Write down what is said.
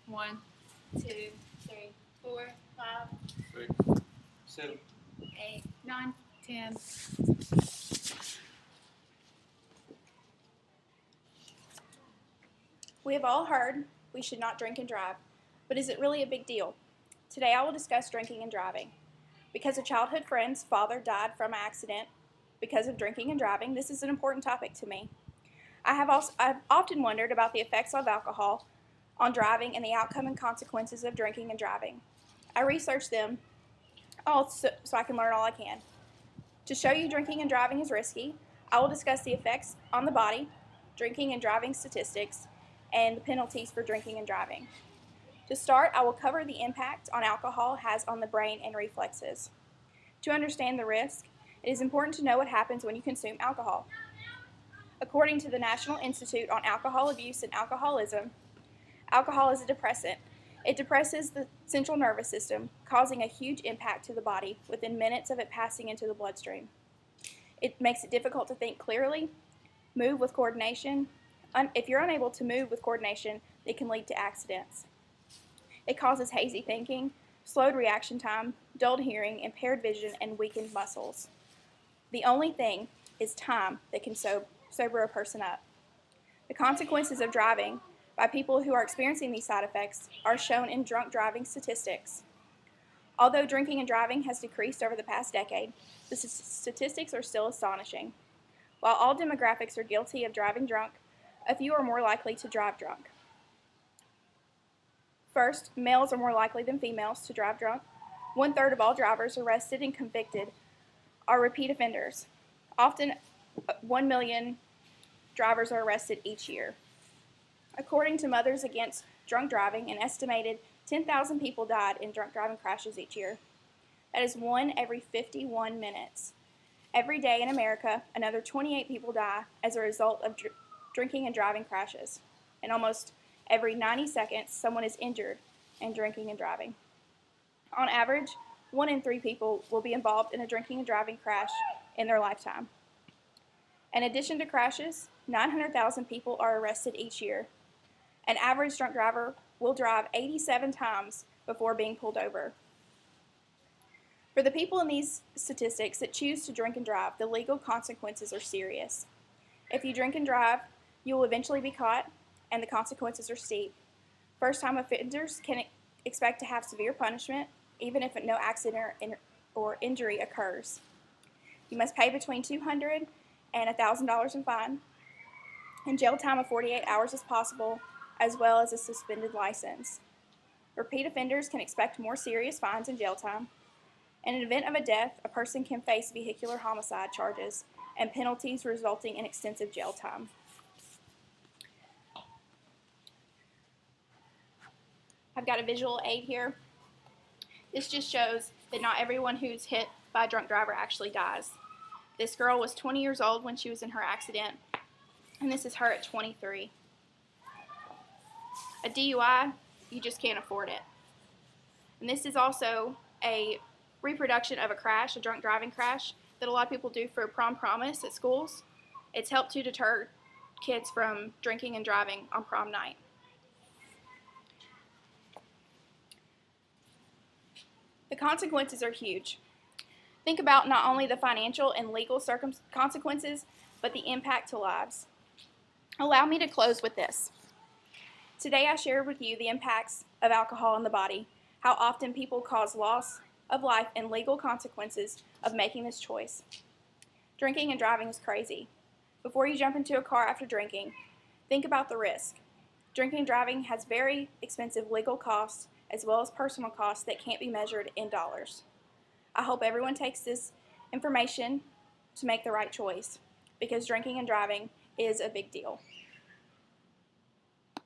1, 2, 3, 4, 5, 6, 7, 8, 9, 10. We have all heard we should not drink and drive, but is it really a big deal? Today I will discuss drinking and driving. Because a childhood friend's father died from an accident because of drinking and driving, this is an important topic to me. I've often wondered about the effects of alcohol on driving and the outcome and consequences of drinking and driving. I researched them all so I can learn all I can. To show you drinking and driving is risky, I will discuss the effects on the body, drinking and driving statistics, and the penalties for drinking and driving. To start, I will cover the impact on alcohol has on the brain and reflexes. To understand the risk, it is important to know what happens when you consume alcohol. According to the National Institute on Alcohol Abuse and Alcoholism, alcohol is a depressant. It depresses the central nervous system, causing a huge impact to the body within minutes of it passing into the bloodstream. It makes it difficult to think clearly, move with coordination. If you're unable to move with coordination, it can lead to accidents. It causes hazy thinking, slowed reaction time, dulled hearing, impaired vision, and weakened muscles. The only thing is time that can sober a person up. The consequences of driving by people who are experiencing these side effects are shown in drunk driving statistics. Although drinking and driving has decreased over the past decade, the statistics are still astonishing. While all demographics are guilty of driving drunk, a few are more likely to drive drunk. First, males are more likely than females to drive drunk. 1/3 of all drivers arrested and convicted are repeat offenders. Often, 1 million drivers are arrested each year. According to Mothers Against Drunk Driving, an estimated 10,000 people died in drunk driving crashes each year. That is 1 every 51 minutes. Every day in America, another 28 people die as a result of drinking and driving crashes. And almost every 90 seconds, someone is injured in drinking and driving. On average, 1 in 3 people will be involved in a drinking and driving crash in their lifetime. In addition to crashes, 900,000 people are arrested each year. An average drunk driver will drive 87 times before being pulled over. For the people in these statistics that choose to drink and drive, the legal consequences are serious. If you drink and drive, you will eventually be caught, and the consequences are steep. First-time offenders can expect to have severe punishment, even if no accident or injury occurs. You must pay between $200 and $1,000 in fine, and jail time of 48 hours is possible, as well as a suspended license. Repeat offenders can expect more serious fines and jail time. In an event of a death, a person can face vehicular homicide charges and penalties resulting in extensive jail time. I've got a visual aid here. This just shows that not everyone who's hit by a drunk driver actually dies. This girl was 20 years old when she was in her accident, and this is her at 23. A DUI, you just can't afford it. And this is also a reproduction of a crash, a drunk driving crash, that a lot of people do for a prom promise at schools. It's helped to deter kids from drinking and driving on prom night. The consequences are huge. Think about not only the financial and legal consequences, but the impact to lives. Allow me to close with this. Today I shared with you the impacts of alcohol on the body, how often people cause loss of life and legal consequences of making this choice. Drinking and driving is crazy. Before you jump into a car after drinking, think about the risk. Drinking and driving has very expensive legal costs as well as personal costs that can't be measured in dollars. I hope everyone takes this information to make the right choice, because drinking and driving is a big deal.